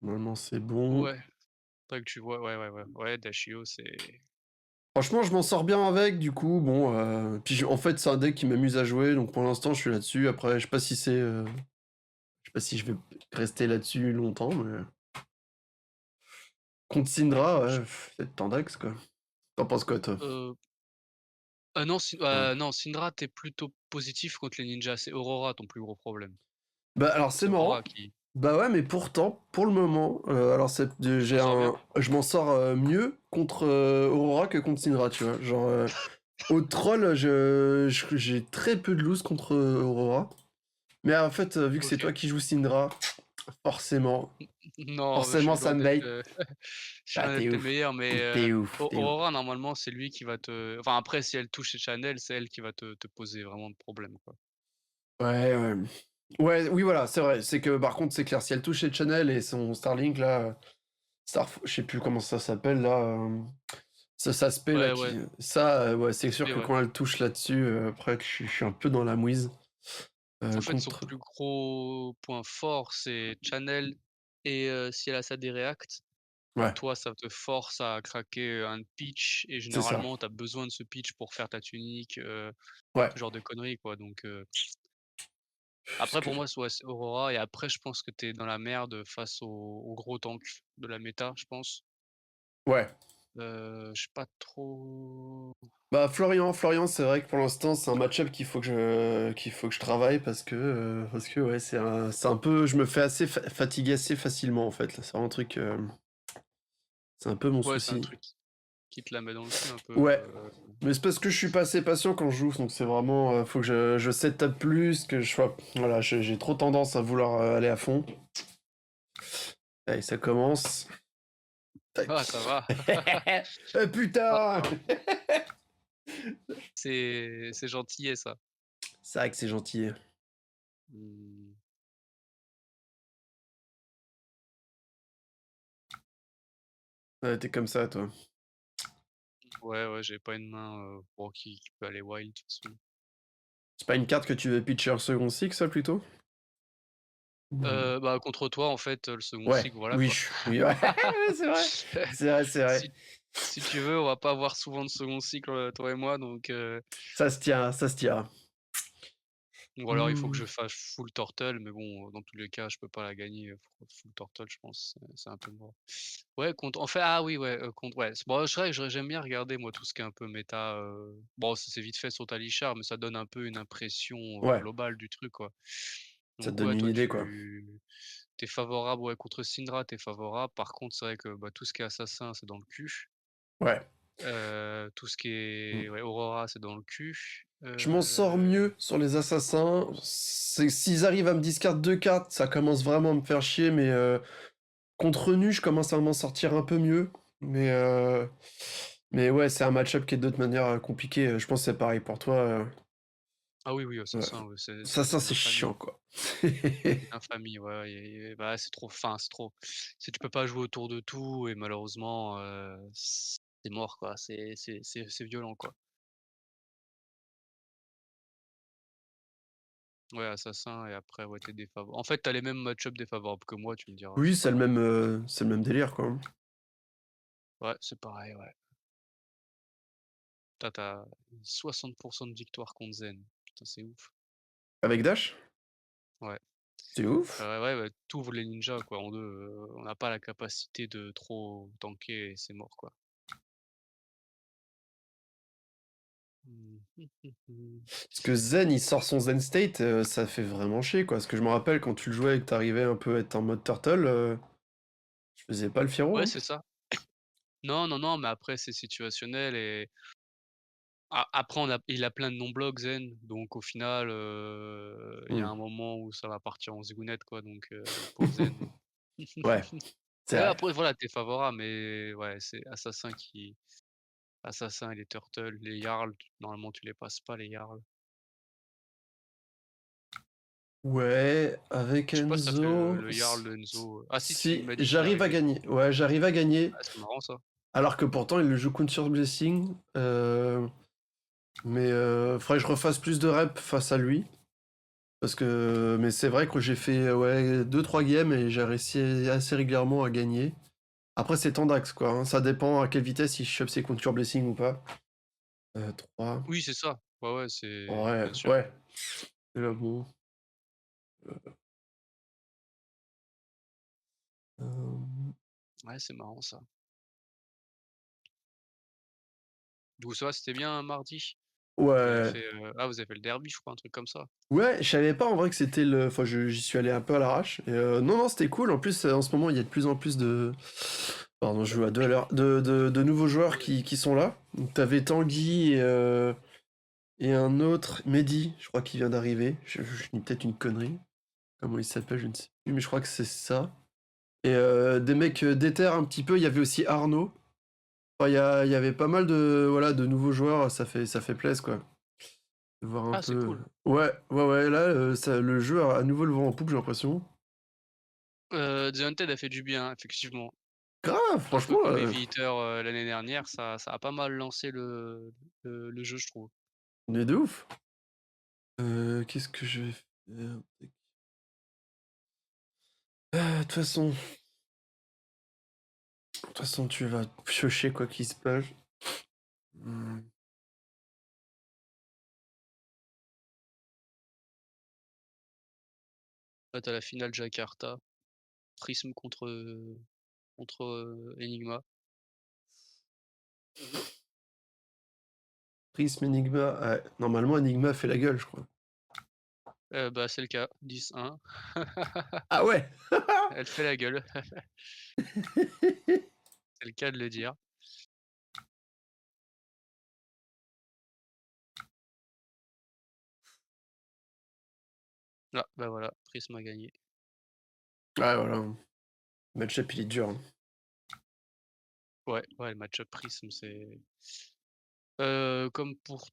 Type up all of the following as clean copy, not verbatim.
Normalement, c'est bon. Ouais, faudrait que tu vois, ouais, Dashio, c'est Franchement, je m'en sors bien avec, du coup, bon, puis en fait, c'est un deck qui m'amuse à jouer, donc pour l'instant, je suis là-dessus. Après, je sais pas si je vais rester là-dessus longtemps, mais contre Syndra, je ouais, c'est Tandax, quoi. T'en penses quoi, toi? non, Ouais. non, Syndra, tu plutôt positif contre les ninjas, c'est Aurora ton plus gros problème. Bah, alors, c'est C'est marrant. Aurora qui Bah, ouais, mais pourtant, pour le moment, alors tu t'en sors bien? je m'en sors, mieux contre, Aurora que contre Syndra, tu vois? Genre, au troll, j'ai très peu de loose contre, Aurora. Mais en fait, vu que c'est OK. toi qui joues Syndra, forcément Non, je forcément suis ça loin me d'être, bait. je suis Ah, loin d'être tu le ouf. meilleur, mais Tu ouf, tu ouf. Aurora, normalement, c'est lui qui va te enfin, après, si elle touche ses channels, c'est elle qui va te poser vraiment de problèmes, quoi. Ouais, ouais. Ouais, oui, voilà, c'est vrai. C'est que par contre, c'est clair, si elle touche ses channels et son Starlink là, je sais plus comment ça s'appelle là, ce aspect là Ouais, qui ouais, ça, ouais, c'est sûr et que ouais. quand elle touche là-dessus, après que je suis un peu dans la mouise, En fait, son contre plus gros point fort, c'est channel et si elle a ça des reacts, bah, ouais, toi, ça te force à craquer, un pitch et c'est ça. généralement, tu as besoin de ce pitch pour faire ta tunique, Ouais. ce genre de conneries, quoi, donc Parce après que pour moi, c'est Aurora et après je pense que tu es dans la merde face aux gros tanks de la méta, je pense. ouais. Je sais pas trop. Bah, Florian, c'est vrai que pour l'instant, c'est un match-up qu'il faut que je travaille parce que ouais, c'est un peu je me fais assez fatiguer assez facilement, en fait, là. C'est vraiment un truc, c'est un peu mon Ouais, c'est un souci. truc qui te la met dans le cul un peu, Ouais, mais c'est parce que je suis pas assez patient quand je joue, donc c'est vraiment, faut que je setup plus, que je sois voilà, j'ai trop tendance à vouloir, aller à fond. Allez, ça commence. ah ça Tac. va. Ah, Putain! ça va. C'est gentillet ça. C'est vrai que c'est gentil. Mmh. Ouais, tu comme ça, toi. Ouais, ouais, j'ai pas une main, bon qui peut aller wild de toute façon. C'est pas une carte que tu veux pitcher en second six, ça, plutôt? Mmh. Bah, contre toi en fait, le second Ouais, cycle, voilà oui, quoi. oui, ouais, ouais, c'est vrai. C'est vrai, c'est vrai. Si si tu veux, on va pas avoir souvent de second cycle, toi et moi donc Ça se tient, ça se tient. ou alors il faut que Mmh. je fasse full turtle, mais bon, dans tous les cas, je peux pas la gagner, full turtle, je pense, c'est un peu mort. Ouais, contre en fait ah oui, ouais, contre ouais, c'est bon, c'est vrai que j'aime bien regarder moi tout ce qui est un peu méta, bon, ça c'est vite fait sur Talichard, mais ça donne un peu une impression, Ouais, globale du truc, quoi. ça te Donc donne ouais, une toi idée, quoi. tu es favorable, ouais, contre Syndra, tu es favorable. Par contre, c'est vrai que, bah, tout ce qui est assassin, c'est dans le cul. Ouais. Tout ce qui Mmh. est ouais, Aurora, c'est dans le cul. Je m'en sors mieux sur les assassins. C'est s'ils arrivent à me discard 2 cartes, ça commence vraiment à me faire chier, mais contre nu, je commence à m'en sortir un peu mieux. Mais mais ouais, c'est un match-up qui est de toute manière, compliqué, je pense que c'est pareil pour toi, Ah oui, oui, ouais. assassin, ouais, Ça, c'est une c'est infamie. chiant, quoi. C'est une infamie, ouais, ouais, bah, c'est trop enfin, c'est trop si tu peux pas jouer autour de tout et malheureusement, c'est mort, quoi. C'est violent, quoi. Ouais, assassin et après, ouais, tu es en fait, tu as les mêmes match-up défavorables que moi, tu me diras, Oui, c'est pas grave. c'est le même délire, quoi, hein. Ouais, c'est pareil, ouais. Tu as 60 de victoire contre Zen. Putain, c'est ouf. Avec Dash? Ouais. C'est ouf. Ouais, ouais, tu ouvres les ninjas, quoi, en 2, on n'a pas la capacité de trop tanker et c'est mort, quoi. Mmh. Parce que Zen, il sort son Zen State, ça fait vraiment chier, quoi. Parce que je me rappelle quand tu le jouais et que tu un peu à être en mode turtle, je faisais pas le fiero, Ouais, hein. c'est ça. Non, non, non, mais après c'est situationnel et après il a plein de non-blocs Zen, donc au final, il y a Mmh. un moment où ça va partir en zigounette, quoi, donc pauvre Zen. Ouais, c'est Ouais, vrai. après voilà, tu es favorable, mais ouais, c'est assassin et les turtles, les jarls, normalement tu les passes pas les jarls. Ouais, avec Je sais pas si tu fait Enzo, le jarl de Enzo, ah si, tu si, m'as dit qu'il j'arrive à arrivait. gagner. Ouais, j'arrive à gagner, Ah, c'est marrant ça. alors que pourtant il le joue Counter Blessing, mais faudrait que je refasse plus de reps face à lui, parce que mais c'est vrai que j'ai fait, ouais, 2-3 games et j'ai réussi assez régulièrement à gagner. Après c'est tendax quoi, hein, ça dépend à quelle vitesse il chope ses Contour Blessing ou pas. 3 Oui, c'est ça. Ouais, ouais, c'est ouais, bien sûr. ouais, et là bon, hem, Ouais, c'est marrant ça. Du coup, ça va, c'était bien mardi? Vous avez ouais, fait, vous avez fait le derby, je crois, un truc comme ça? ouais, je savais pas en vrai que c'était le enfin j'y suis allé un peu à l'arrache et non, non, c'était cool. En plus, en ce moment, il y a de plus en plus de pardon, je joue à 2 à l'heure, de nouveaux joueurs qui sont là. Donc tu Tanguy et un autre, Mehdi, je crois qu'il vient d'arriver. Je dis peut-être une connerie. Comment il s'appelle, je ne sais plus, mais je crois que c'est ça. Et des mecs déter un petit peu, il y avait aussi Arnaud. Enfin, il y avait pas mal de, voilà, de nouveaux joueurs, ça fait plaisir, quoi. De voir un Ah, c'est peu. cool. Ouais, ouais, ouais, là, le jeu a à nouveau le vent en poupe, j'ai l'impression. The Hunted a fait du bien, effectivement. Grave, Un peu franchement, comme Heavy Eater, l'année dernière, ça a pas mal lancé le jeu, je trouve. mais de ouf. Qu'est-ce que je vais faire? De toute façon, tu vas piocher quoi qu'il se passe. Hmm. Là, tu la finale Jakarta, Prism contre, Enigma. Prism Enigma, ouais. Normalement, Enigma fait la gueule, je crois. Bah, c'est le cas, 10-1. Ah ouais. Elle fait la gueule, c'est le cas de le dire. Ah, bah, voilà, Prism a gagné. Ouais, voilà. Le match-up, il est dur, hein. Ouais, ouais, le match-up Prism, c'est comme pour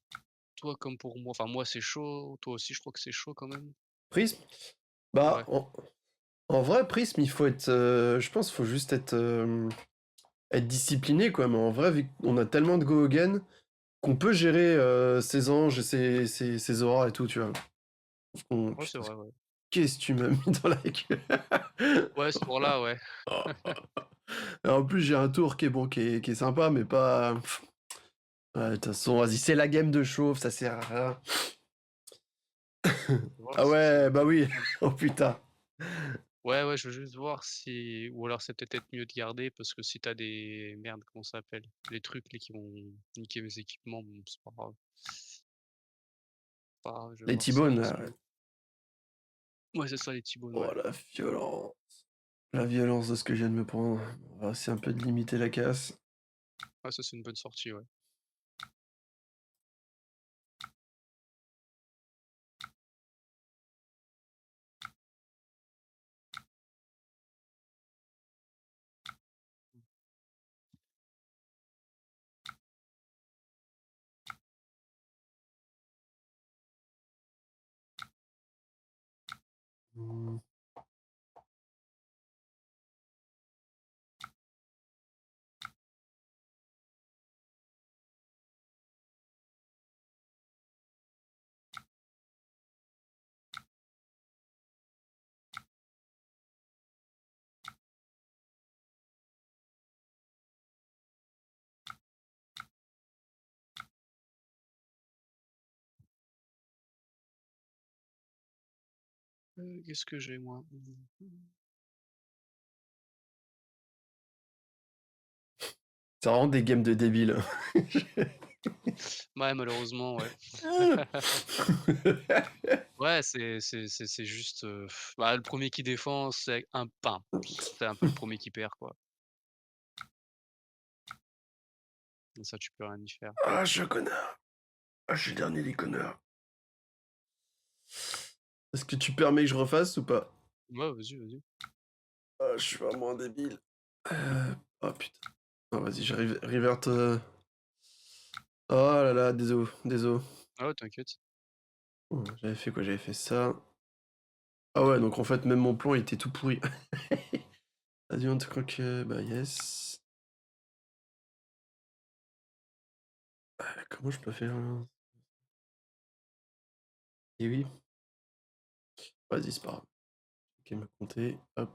toi, comme pour moi. Enfin, moi, c'est chaud. Toi aussi, je crois que c'est chaud quand même. Prism? Bah, Ouais. en vrai, Prism, il faut être. Je pense qu'il faut juste être discipliné, quoi. Mais en vrai, vu qu'on a tellement de go again, qu'on peut gérer ses anges, ses auras et tout, tu vois. Ouais, c'est Putain, vrai, ouais. qu'est-ce que tu m'as mis dans la gueule? Ouais, ce tour-là, ouais. Et en plus, j'ai un tour qui est bon, qui est sympa, mais pas. Ouais, de toute façon, vas-y, c'est la game de chauffe, ça sert à rien. Je vais voir Ah si c'est ouais, bah oui, oh putain. ouais, ouais, je veux juste voir si ou alors c'est peut-être mieux de garder parce que si t'as des merde, comment ça s'appelle? Les trucs là qui vont niquer mes équipements, bon, c'est pas grave. Pas grave, je vais Les voir si T-Bones, c'est là, ouais. mieux. Ouais, c'est ça les T-bones, Oh ouais. la violence. La violence de ce que je viens de me prendre. On va essayer un peu de limiter la casse. Ouais, ça c'est une bonne sortie, ouais. Hmm. Qu'est-ce que j'ai moi? C'est vraiment des games de débiles. Ouais, malheureusement, ouais. Ouais, c'est juste, bah, le premier qui défend, c'est un pain. C'est un peu le premier qui perd, quoi. Et ça, tu peux rien y faire. Ah, je suis un connard. Ah, je suis le dernier des connards. Est-ce que tu permets que je refasse ou pas? Ouais, vas-y, vas-y. Ah, je suis vraiment un débile. Oh putain. Oh, vas-y, j'arrive. Revert. Oh là là, désolé, désolé. Ah ouais, t'inquiète. J'avais fait quoi? J'avais fait ça. Ah ouais, donc en fait, même mon plan il était tout pourri. Vas-y, on te croit que. Bah, yes. Comment je peux faire? Et oui. Vas-y, c'est pas grave. OK, m'a compté, hop,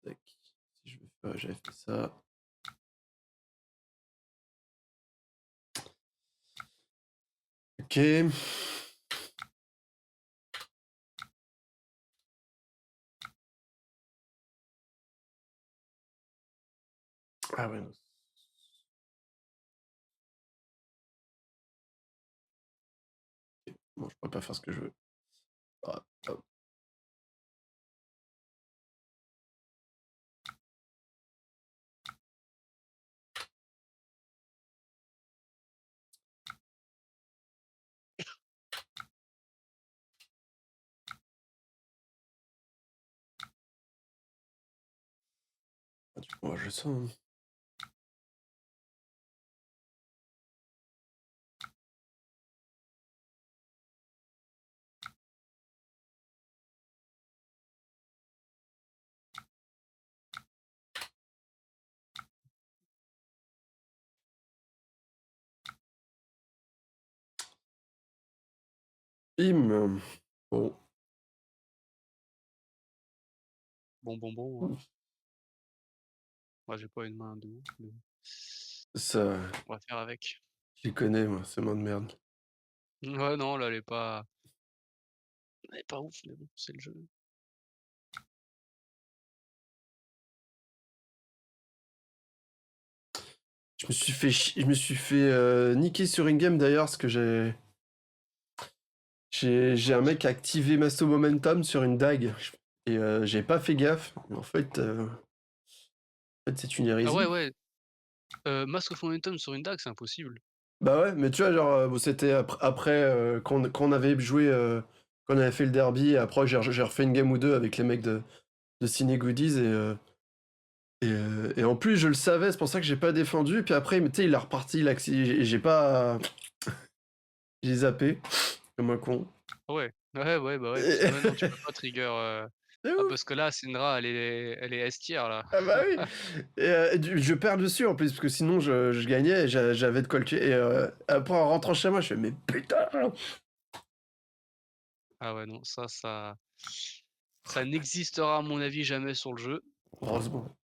tac. Si je veux faire j'avais fait ça. OK. Ah ouais, non. Bon, je pourrais pas faire ce que je veux. Hop, hop. Ah, du coup, on va jouer ça, hein. Bim! Bon. Bon, bon, bon, hein. Moi, j'ai pas une main de ouf, mais bon. Ça, On va faire avec. je les connais, moi, ces mains de merde. Ouais, non, là, elle est pas ouf, mais bon, c'est le jeu. Je me suis fait niquer sur in-game d'ailleurs, parce que j'ai un mec qui a activé Masto Momentum sur une dague. Et j'ai pas fait gaffe. Mais en fait, c'est une Ah ouais, hérésie. ouais, Mask of Momentum sur une dague, c'est impossible. Bah ouais, mais tu vois, genre, bon, c'était après qu'on avait joué, qu'on avait fait le derby, et après j'ai refait une game ou deux avec les mecs de Ciné Goodies, et en plus je le savais, c'est pour ça que j'ai pas défendu, et puis après, tu sais, il a reparti, j'ai pas. J'ai zappé, comme un con. Ah ouais, ouais, ouais, bah ouais, parce que Et- ouais, non, tu peux pas trigger, C'est ah ouf! parce que là, Syndra, elle est S tier là. Ah bah oui! Je perds dessus en plus, parce que sinon je gagnais, et j'avais de quoi le tuer, et après en rentrant chez moi, je fais, mais putain! Ah ouais, non, ça n'existera à mon avis jamais sur le jeu. Heureusement.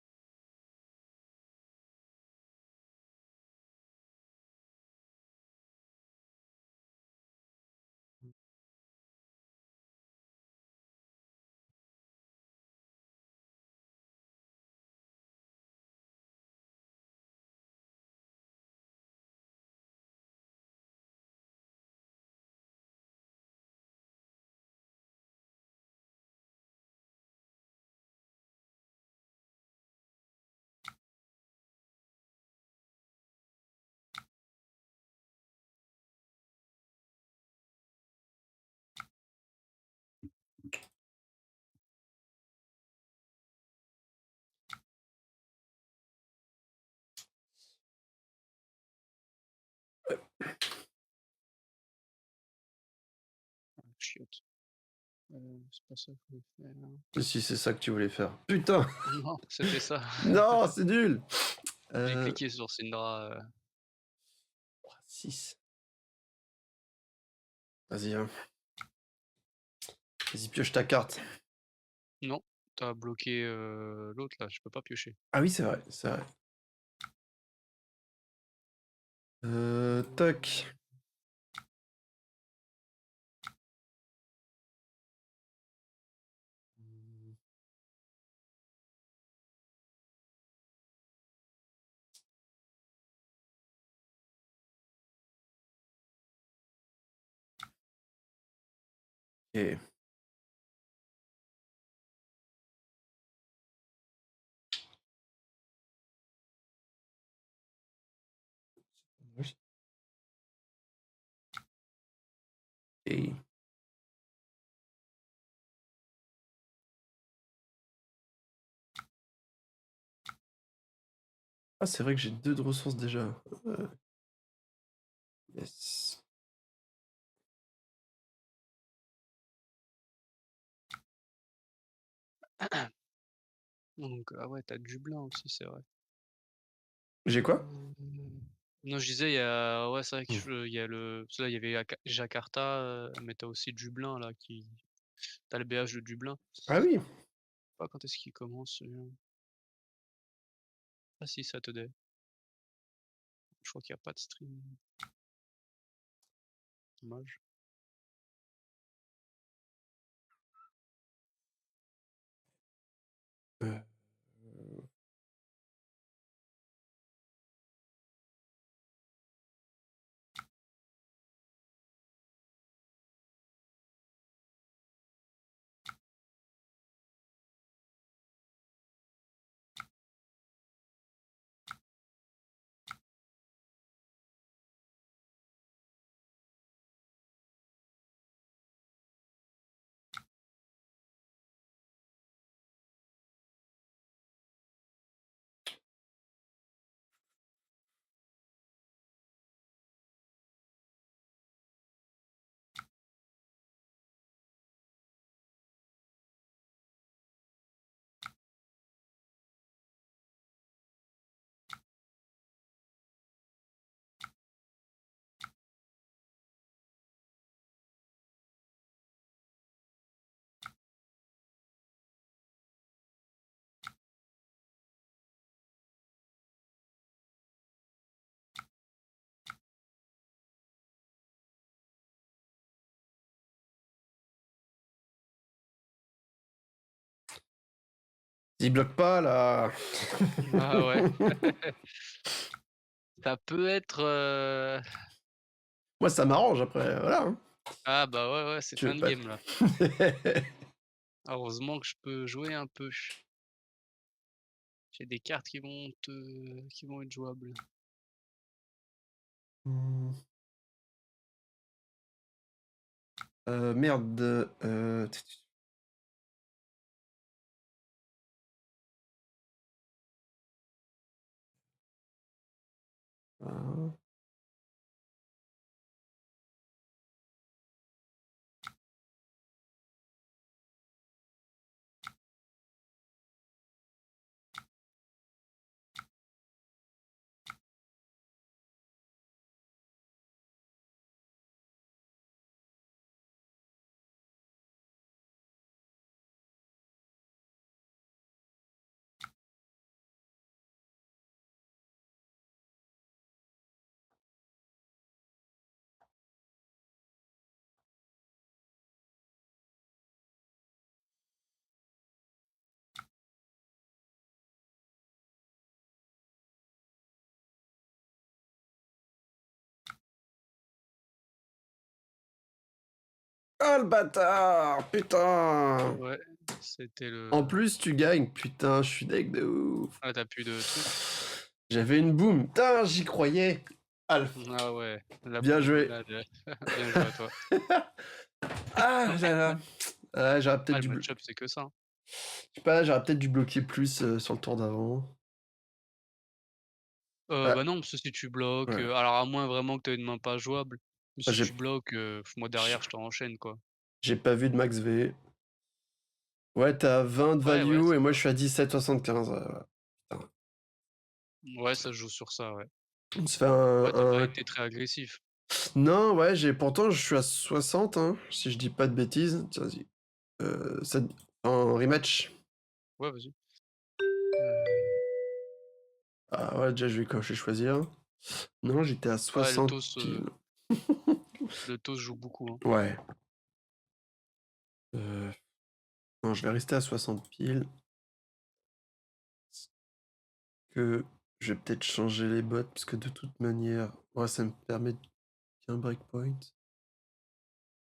Chiotte. C'est pas ça qu'il faut faire. Si c'est ça que tu voulais faire. Putain! Non, c'était ça. Non, c'est nul! J'ai cliqué sur Syndra, 6. Vas-y, hein. Vas-y, pioche ta carte. non, tu bloqué, l'autre là, je peux pas piocher. Ah oui, c'est vrai, c'est vrai. Tac. Et et ah, c'est vrai que j'ai 2 de ressources déjà. Yes. Donc ah ouais, tu as Dublin aussi, c'est vrai. J'ai quoi? Non, je disais, il y a ouais, c'est vrai que Mmh. il y a le parce que là, il y avait Jakarta, mais tu as aussi Dublin là qui tu as le péage de Dublin. Ah oui! Je sais pas quand est-ce qu'il commence celui-là? Ah si, Saturday. Je crois qu'il y a pas de stream, dommage. Heu, il bloque pas là! Ah ouais, ça peut être, Moi, ça m'arrange après, voilà, hein. ah bah, ouais, ouais, c'est Tu fin veux de pas game là. Heureusement que je peux jouer un peu. J'ai des cartes qui vont être jouables. Mmh, merde, ah, ah le bâtard! Putain! Ouais, c'était En le plus, tu gagnes, putain, je suis deg de ouf. ah, tu plus de trucs? J'avais une boum, putain, j'y croyais. Alf, Ah ouais, la bien boum, joué. là, bien joué à toi. Ah là là. Ah, j'aurais peut-être Ah, le dû match-up, c'est que ça, hein. je sais pas, j'aurais peut-être dû bloquer plus, sur le tour d'avant. Bah, Ah, non, parce que si tu bloques, ouais. alors à moins vraiment que tu aies une main pas jouable, mais Ah, si tu bloques, moi derrière je te renchaîne, quoi. j'ai pas vu de max V. Ouais, tu as 20 de Ouais, ouais, value et c'est moi ça. je suis à 17,75, putain. Ouais, ça se joue sur ça, ouais. On se fait Ouais, tu pas un été très agressif. non, ouais, j'ai pourtant je suis à 60, hein, si je dis pas de bêtises. Tiens, vas-y, ça en rematch. Ouais, vas-y. Heu, Ah ouais, déjà je vais cocher choisir. Non, j'étais à ouais, 60 piles. le toss joue beaucoup, hein. Ouais, heu, non, je vais rester à 60 piles, que je vais peut-être changer les bots parce que de toute manière, ouais, ça me permet un breakpoint.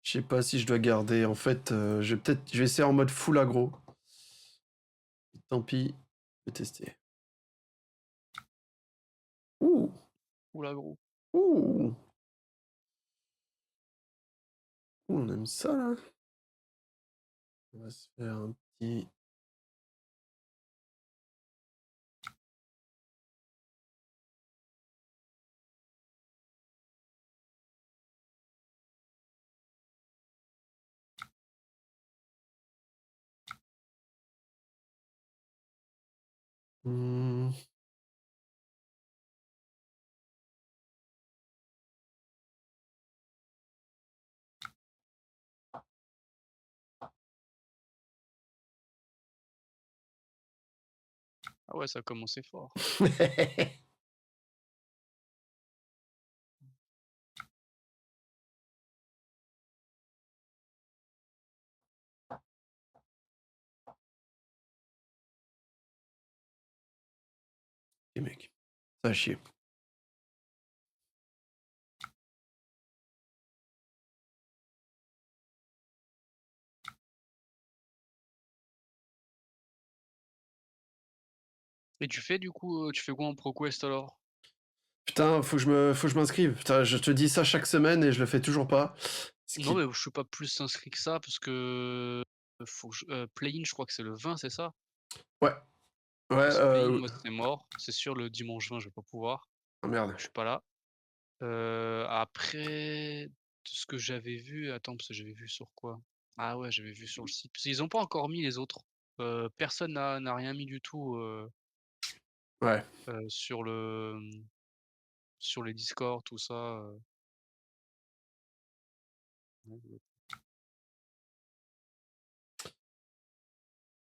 Je sais pas si je dois garder. En fait, je vais essayer en mode full aggro. Tant pis, je vais tester. Ouh! Ouh là, gros. Ouh! Ouh, on aime ça là. On va se faire un petit mmh, Ah ouais, ça a commencé fort. Et mec, ça va chier. Et tu fais du coup, tu fais quoi en ProQuest alors? Putain, faut que je m'inscrive. Putain, je te dis ça chaque semaine et je le fais toujours pas. Ce Non, qui mais je suis pas plus inscrit que ça parce que, faut que je play-in, je crois que c'est le 20, c'est ça? ouais, ouais, Ce play-in, moi, c'est mort. C'est sûr, le dimanche 20, je vais pas pouvoir. ah merde. Je suis pas là. Après, de ce que j'avais vu, attends, parce que j'avais vu sur quoi? Ah ouais, j'avais vu sur le site. Parce qu'ils ont pas encore mis les autres. Personne n'a rien mis du tout, Ouais. sur le, sur les Discord, tout ça,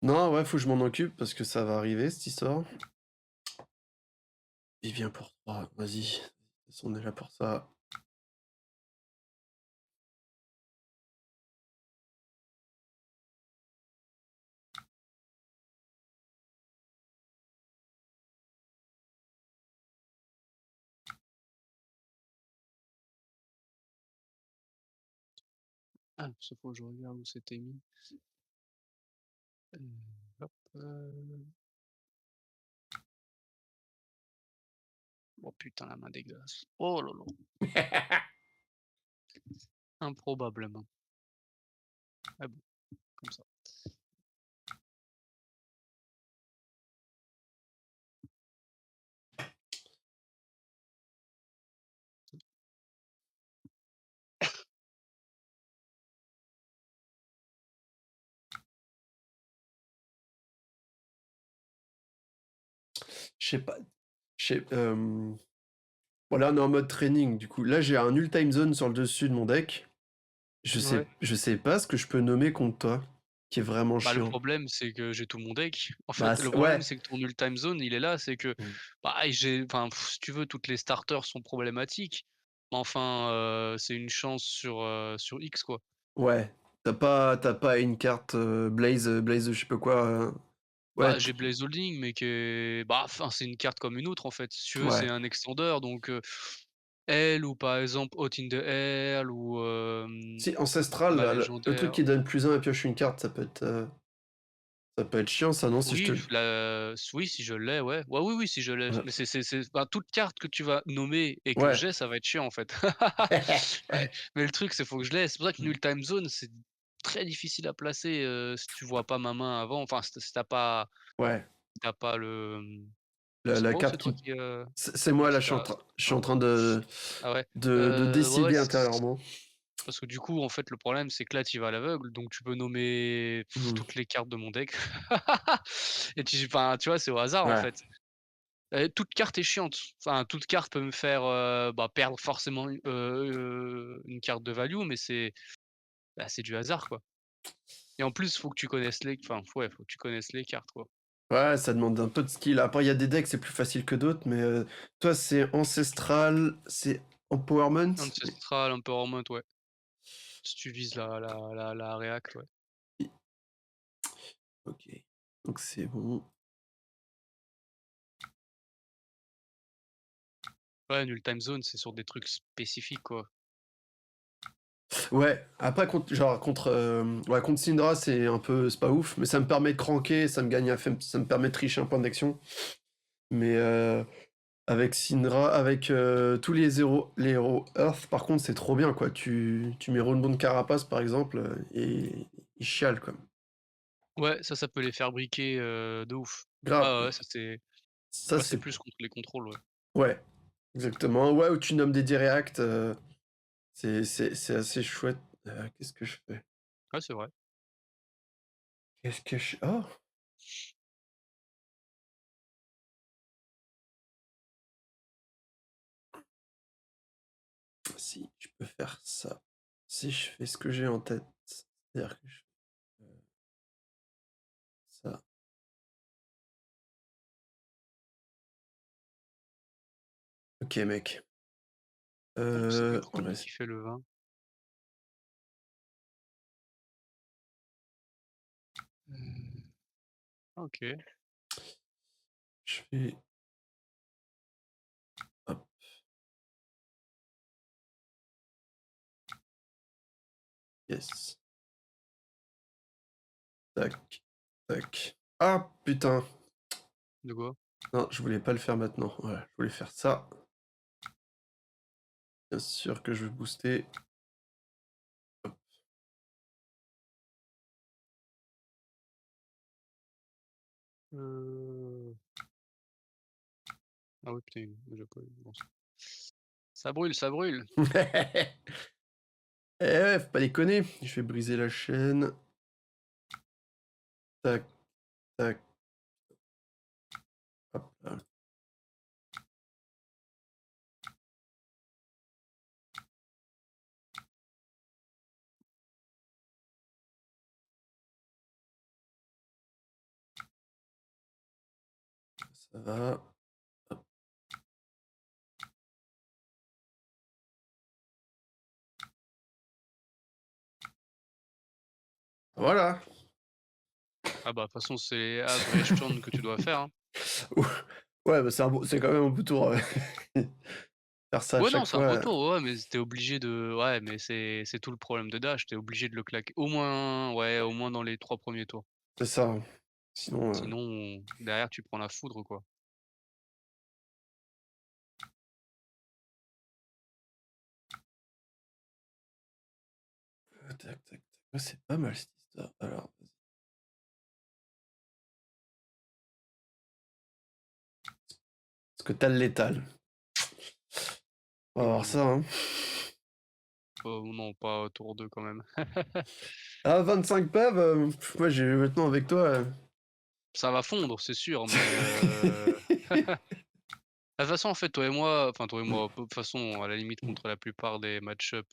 Non, ouais, faut que je m'en occupe parce que ça va arriver cette histoire. Il vient pour 3, vas-y. De toute façon, on est là pour ça. Ah, ça faut que je regarde où c'était mis. Heu, hop, oh putain, la main dégueulasse. Oh là là, improbablement. Ah bon, comme ça. Je sais pas, je sais, voilà, on est en mode training, du coup. Là, j'ai un Null Time Zone sur le dessus de mon deck. Ouais. Je sais pas ce que je peux nommer contre toi, qui est vraiment Bah, le chiant. problème, c'est que j'ai tout mon deck. En Bah, fait, le problème, ouais. c'est que ton Time Zone, il est là, c'est que, Mmh. bah, j'ai enfin, si tu veux, toutes les starters sont problématiques. Mais enfin, c'est une chance sur X, quoi. Ouais. T'as pas une carte, Blaze, je sais pas quoi, Bah, ouais, j'ai Blaze Holding, mais qui est bah, enfin, c'est une carte comme une autre, en fait. Si tu veux, c'est ouais. un extender, donc elle ou par exemple Hot in the Air ou Si, ancestral, ma là, le truc légendaire. qui donne +1 et pioche une carte, ça peut être chiant ça, non, si je te Oui, oui, si je l'ai, ouais. Ouais, oui, oui, si je l'ai. ouais. Mais bah, toute carte que tu vas nommer et que Ouais. j'ai, ça va être chiant, en fait. Mais le truc, c'est faut que je l'ai. C'est pour ça que Mmh. Null Time Zone, c'est très difficile à placer, si tu vois pas ma main avant. Enfin, si tu Ouais. pas le, je sais La pas où carte c'est toi qui c'est ouais, moi là, qui t'a je suis ah en train de ah ouais, ouais, ouais, décider intérieurement. parce que du coup, en fait, le problème, c'est que là, tu y vas à l'aveugle, donc tu peux nommer Mmh. toutes les cartes de mon deck et enfin, tu vois, c'est au hasard, en Ouais, fait. Toute carte est chiante. Enfin, toute carte peut me faire, bah, perdre forcément une carte de value, mais bah, c'est du hasard, quoi. Et en plus, faut que tu connaisses les enfin, ouais, faut que tu connaisses les cartes, quoi. ouais, ça demande un peu de skill. Après, il y a des decks, c'est plus facile que d'autres, mais toi, c'est ancestral, c'est empowerment? Ancestral, Empowerment, ouais. Si tu vises la réact, ouais. I OK, donc c'est bon. Ouais, Null Time Zone, c'est sur des trucs spécifiques, quoi. Ouais, après contre, ouais, contre Syndra, c'est pas ouf, mais ça me permet de cranker, ça me permet de tricher un point d'action. Mais avec Syndra, avec tous les héros Earth, par contre, c'est trop bien, quoi. Tu mets Runebound Carapace, par exemple, et il chiale, quoi. Ouais, ça peut les faire briquer, de ouf. Grave. Ah ouais, ça c'est Ça, bah, c'est c'est... plus contre les contrôles, ouais. Ouais, exactement. Ouais, où tu nommes des directs, c'est assez chouette. Qu'est-ce que je fais? Ouais, c'est vrai. Qu'est-ce que je... Oh! Si, je peux faire ça. Si je fais ce que j'ai en tête, c'est-à-dire que je fais ça. OK, mec. Donc ça doit être On va lui ess qui fait le 20. Mmh. OK. je fais hop, yes. Tac, tac. Ah putain! De quoi? Non, je voulais pas le faire maintenant. Voilà, je voulais faire ça. Bien sûr que je vais booster. Hop. Heu, ah oui putain, j'ai pas eu bon ça brûle, ça brûle! Eh ouais, faut pas déconner. Je vais briser la chaîne. Tac, tac, hop là. Ça va. Hop. Voilà! Ah bah, de toute façon, c'est average turn que tu dois faire, hein. Ouais, bah, c'est quand même un beau tour, faire ça à Ouais, non, chaque c'est un beau fois, tour, ouais, mais tu obligé de ouais, mais c'est tout le problème de Dash, tu es obligé de le claquer au moins, ouais, au moins dans les 3 premiers tours. c'est ça, hein. Sinon, Sinon, derrière, tu prends la foudre, quoi. tac, tac, tac. Ouais, c'est pas mal cette histoire. Alors, vas-y. Est-ce que tu le létal? On va voir Non, ça, hein. non, pas tour 2 quand même. Ah 25 paves, moi j'ai maintenant avec toi, Ça va fondre, c'est sûr, mais de toute façon, en fait, toi et moi, de toute façon, à la limite, contre la plupart des match-up,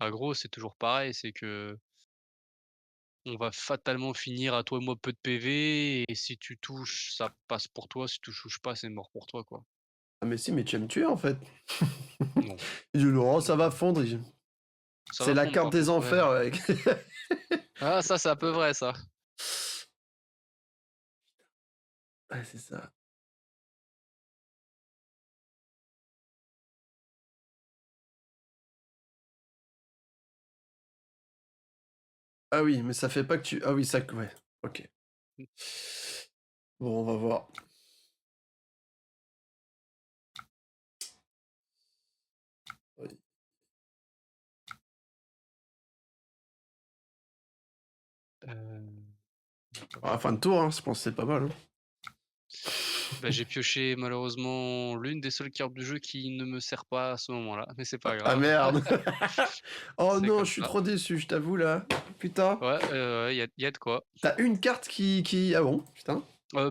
aggro, c'est toujours pareil, c'est que on va fatalement finir à toi et moi peu de PV et si tu touches, ça passe pour toi, si tu touches pas, c'est mort pour toi, quoi. Ah mais si, mais tu vas me tuer en fait. Non, Il dit: «Non, non, ça va fondre», ça c'est va la fondre carte par des contre, ouais. enfers, mec. Ah ça, c'est un peu vrai ça. Ouais, c'est ça. Ah oui, mais ça fait pas que tu ah oui, ça ouais, OK. Mmh, Bon, on va voir. Oui. pas À la fin fou. de tour, hein, je pense que c'est pas mal, hein. Bah, j'ai pioché malheureusement l'une des seules cartes du jeu qui ne me sert pas à ce moment-là, mais c'est pas Ah grave. merde! Oh C'est non, comme je suis ça. trop déçu, je t'avoue là. Putain. Ouais, ouais, y a de quoi. Tu as une carte qui ah bon? Putain.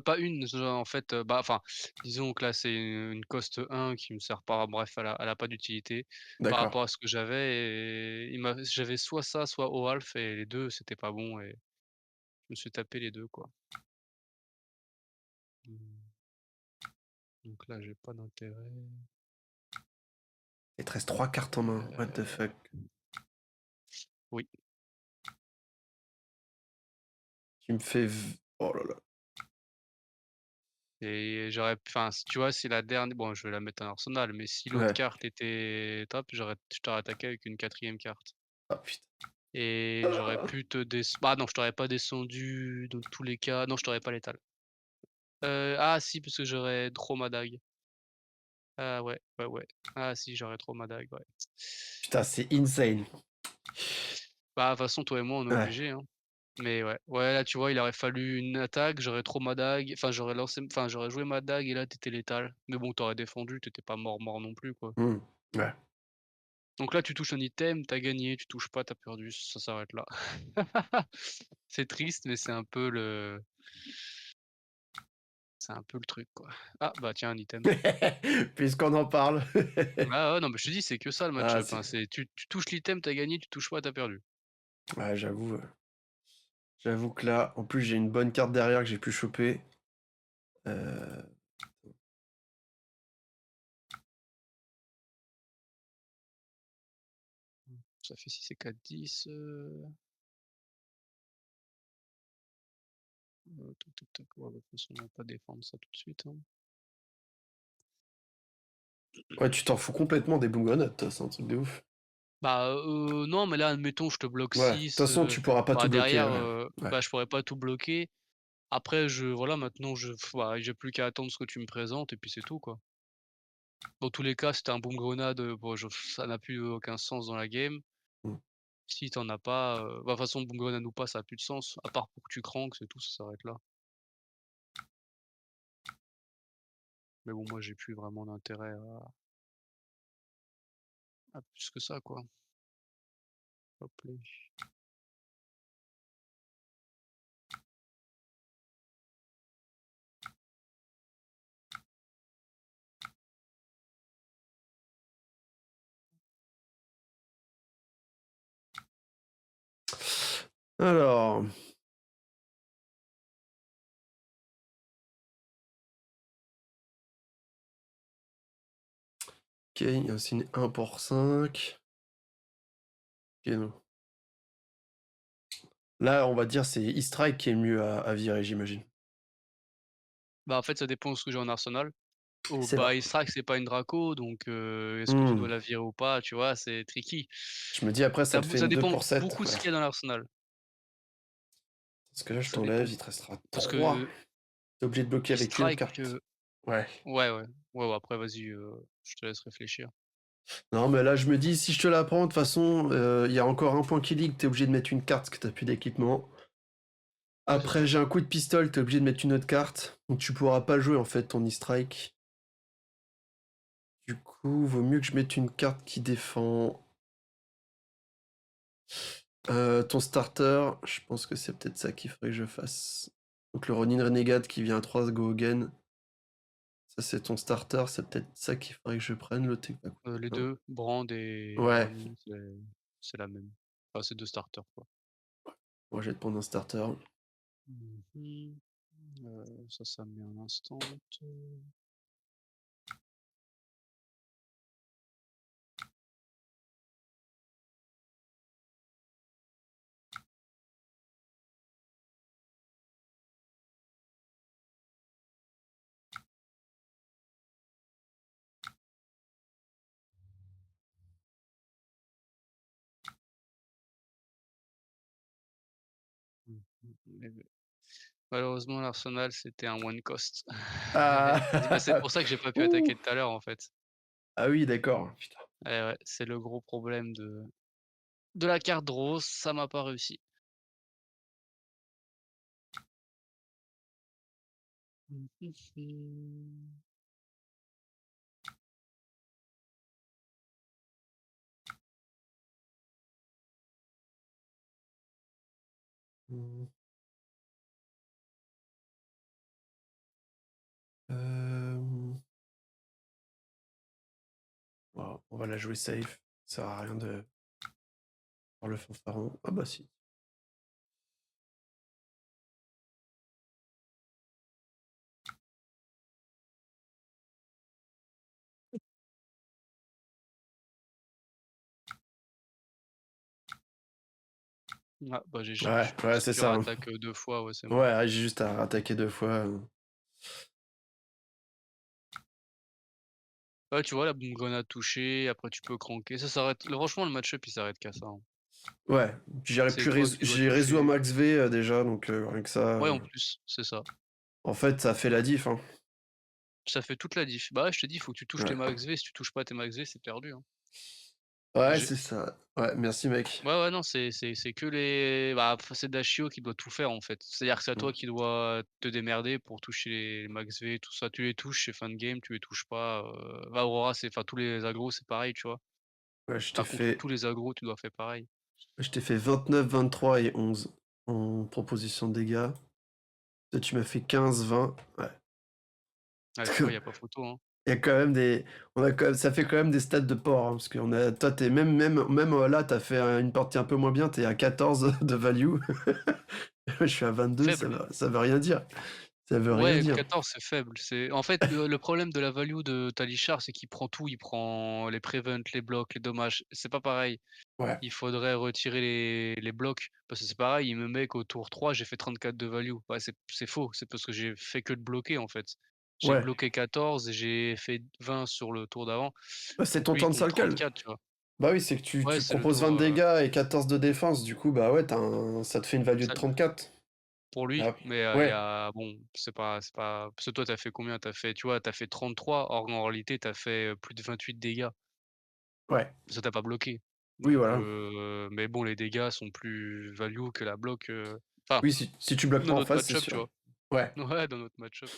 Pas une, genre en fait, bah, enfin, disons que là, c'est une cost 1 qui me sert pas, bref, elle a pas d'utilité par D'accord. rapport à ce que j'avais et j'avais soit ça, soit Oalf et les 2 c'était pas bon et je me suis tapé les 2 quoi. Mmh, donc là, j'ai pas d'intérêt. Il te reste 3 cartes en main. What the Heu, fuck? oui Tu me fais v oh là là. et j'aurais enfin, si tu vois, si la dernière bon, je vais la mettre en arsenal, mais si l'autre Ouais. carte était top, je t'aurais attaqué avec une quatrième carte Ah putain. et j'aurais pu te bah, non, je t'aurais pas descendu dans tous les cas. Non, je t'aurais pas létal. Ah si, parce que j'aurais trop ma dague. Ah ouais, ouais, ouais. Ah si, j'aurais trop ma dague, ouais. Putain, c'est insane. Bah, de toute façon, toi et moi, on est Ouais. obligés, hein. Mais ouais. Ouais, là, tu vois, il aurait fallu une attaque, j'aurais trop ma dague, enfin, j'aurais joué ma dague et là, tu étais létal. Mais bon, tu aurais défendu, tu étais pas mort, mort non plus, quoi. Mmh. Ouais. Donc là, tu touches un item, tu as gagné, tu touches pas, tu as perdu, ça s'arrête là. C'est triste, mais c'est un peu le truc, quoi. Ah, bah, tiens, un item. Puisqu'on en parle. Ah ouais, non, mais je te dis, c'est que ça le Ah match-up, c'est hein, c'est tu touches l'item, tu as gagné, tu touches pas, tu as perdu. ouais, j'avoue que là, en plus, j'ai une bonne carte derrière que j'ai pu choper. Heu, Ça fait 6 et 4, 10. Tac, tac, tac. Ouais, bah, de toute façon, on va pas défendre ça tout de suite, hein. Ouais, tu t'en fous complètement des boom grenades, toi, c'est un truc de ouf. Bah, non, mais là, admettons, je te bloque Ouais, de toute 6, façon, tu pourras pas tout bah, bloquer, derrière, ouais. Ouais. bah, je pourrais pas tout bloquer. Après, voilà, maintenant, bah, j'ai plus qu'à attendre ce que tu me présentes et puis c'est tout, quoi. Dans tous les cas, si tu un boom grenade, bon, ça n'a plus aucun sens dans la game. Mmh. Si tu en as pas, bah, de toute façon, boom grenade ou pas, ça a plus de sens, à part pour que tu cranks, c'est tout, ça s'arrête là. Mais bon, moi, j'ai plus vraiment d'intérêt à plus que ça, quoi. Hop là. Alors, OK, il y a aussi une 1 pour 5. OK, non. Là, on va dire c'est E-Strike qui est le mieux à virer, j'imagine. Bah, en fait, ça dépend de ce que j'ai en arsenal. Oh, C'est vrai. bah, Istrak, c'est pas une Draco, donc est-ce que tu dois Mmh. la virer ou pas, tu vois? C'est tricky. Je me dis après ça te fait Ça une 2 dépend pour 7, beaucoup de ouais. ce qu'il y a dans l'arsenal. Parce que là, je Ça dépend t'enlève, il te restera parce 3. que T'es obligé de bloquer avec une Strike, carte. Ouais. ouais, ouais. Ouais, ouais, après vas-y, je te laisse réfléchir. Non, mais là, je me dis, si je te la prends, de toute façon, il y a encore un point qui ligue, t'es obligé de mettre une carte parce que t'as plus d'équipement. Ouais, c'est Après, ça. j'ai un coup de pistolet, t'es obligé de mettre une autre carte. Donc tu pourras pas jouer en fait ton E-Strike. Du coup, vaut mieux que je mette une carte qui défend. Ton starter, je pense que c'est peut-être ça qu'il faudrait que je fasse. Donc le Ronin Renegade qui vient à 3 go again. Ça c'est ton starter, c'est peut-être ça qu'il faudrait que je prenne, le Tech. Les 2, Brand et Ouais, Ronin, c'est la même. Enfin, c'est 2 starters, quoi. moi je vais te prendre un starter. Mmh mh. Ça me met un instant. Mmh mh. Malheureusement, l'Arsenal, c'était un one cost. Bah, c'est Ah pour ça que j'ai pas pu Ouh. attaquer tout à l'heure, en fait. Ah oui, d'accord. Putain. Eh ouais, c'est le gros problème de la carte rose, ça m'a pas réussi. Mmh mh mh. Mmh. Euh... Bon, on va la jouer safe. Ça sert à rien de faire le fanfaron. Ah bah si. Ah, bah, GG, Ouais, ouais, si c'est tu ça, hein. rattaques, 2 fois, ouais, c'est Ouais, mort. ouais, j'ai juste à attaquer 2 fois. Ouais, tu vois, la boom grenade touchée, après tu peux cranker. Ça s'arrête franchement, le match-up, il s'arrête qu'à ça, hein. Ouais, C'est toi qui dois j'ai résolu un toucher. max V déjà, donc rien que ça. Ouais, en plus, c'est ça. En fait, ça fait la diff, hein. Ça fait toute la diff. Bah, ouais, je te dis, il faut que tu touches tes Ouais. max V. Si tu touches pas tes max V, c'est perdu, hein. Ouais, GG. c'est ça. Ouais, merci mec. Ouais, ouais, non, c'est que les bah, c'est Dashio qui doit tout faire, en fait. C'est-à-dire que c'est à Mm. toi qui dois te démerder pour toucher les max V, tout ça. Tu les touches, c'est fin de game, tu les touches pas, bah, Aurora, enfin, tous les agros, c'est pareil, tu vois? Ouais, Enfin, contre tous les agros, tu dois faire pareil. je t'ai fait 29, 23 et 11 en proposition de dégâts. Toi, tu m'as fait 15, 20. Ouais. Ouais, tu vois, il y a pas photo, hein. Il y a quand même des, ça fait quand même des stats de porc, hein, parce que toi, t'es même là, t'as fait une partie un peu moins bien, t'es à 14 de value. Je suis à 22, Faible. ça veut rien dire. Ça veut rien Ouais, dire. 14 c'est faible. C'est en fait, le problème de la value de Talishar, c'est qu'il prend tout. Il prend les prevent, les blocs, les dommages. C'est pas pareil. Ouais, Il faudrait retirer les blocs parce que c'est pareil, il me met qu'au tour 3 j'ai fait 34 de value. Ouais, c'est faux, c'est parce que j'ai fait que de bloquer, en fait. J'ai ouais. bloqué 14 et j'ai fait 20 sur le tour d'avant. Bah, c'est ton Lui, il temps de compte circle. 34, tu vois? Bah oui, c'est que tu Ouais, tu c'est le proposes tour, 20 de dégâts et 14 de défense, du coup, bah ouais, ça te fait une value de ça 34. pour lui, Ah, mais il y ouais, a bon, c'est pas parce que toi, t'as fait combien? T'as fait, tu vois, t'as fait 33, or en réalité, t'as fait, plus de 28 dégâts. ouais. Parce que tu pas bloqué. Oui, Donc voilà. mais bon, les dégâts sont plus value que la bloc, enfin, Oui, si tu bloques dans pas en notre face, c'est match-up, tu sûr. vois? Ouais. Ouais, dans notre match-up.